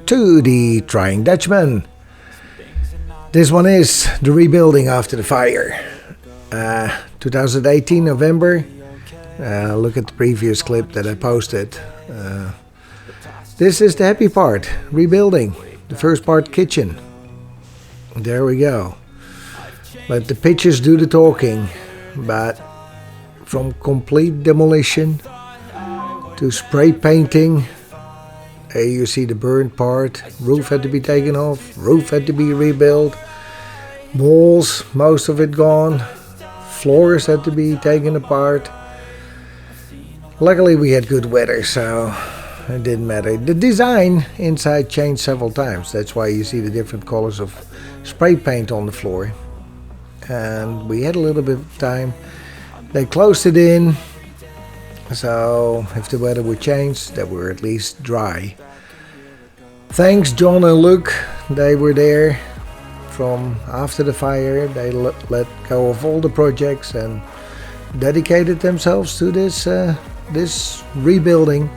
To the Trying Dutchman. This one is the rebuilding after the fire. 2018 November. Look at the previous clip that I posted. This is the happy part, rebuilding. The first part, kitchen. There we go. Let the pictures do the talking. But from complete demolition to spray painting, you see the burnt part. Roof had to be taken off. Roof had to be rebuilt. Walls, most of it gone. Floors had to be taken apart. Luckily we had good weather, so it didn't matter. The design inside changed several times. That's why you see the different colors of spray paint on the floor. And we had a little bit of time. They closed it in, so if the weather would change, they were at least dry. Thanks John and Luke, they were there from after the fire. They let go of all the projects and dedicated themselves to this rebuilding.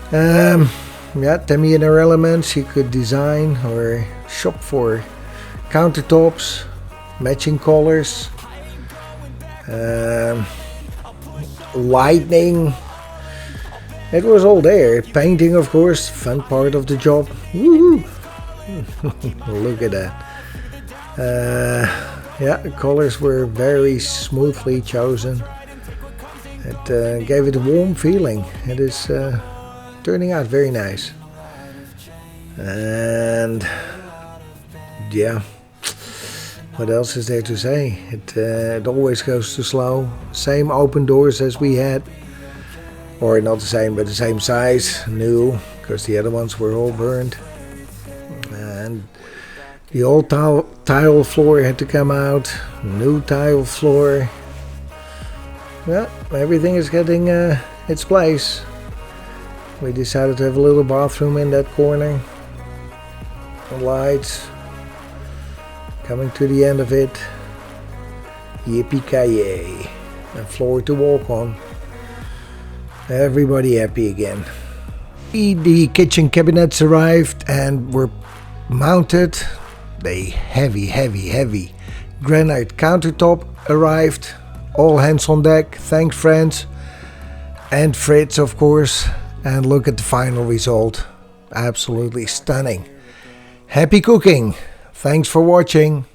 10 other elements you could design or shop for. Countertops, matching colors, lighting. It was all there. Painting, of course, fun part of the job. Woohoo! Look at that. The colors were very smoothly chosen. It gave it a warm feeling. It is turning out very nice. And yeah, what else is there to say? It always goes too slow. Same open doors as we had. Or not the same, but the same size, new, because the other ones were all burned. And the old tile floor had to come out. New tile floor. Well, everything is getting its place. We decided to have a little bathroom in that corner. Lights. Coming to the end of it. Yippee-ki-yay. A floor to walk on. Everybody happy again. The kitchen cabinets arrived and were mounted. The heavy granite countertop arrived. All hands on deck. Thanks friends. And Fritz, of course. And look at the final result. Absolutely stunning. Happy cooking. Thanks for watching.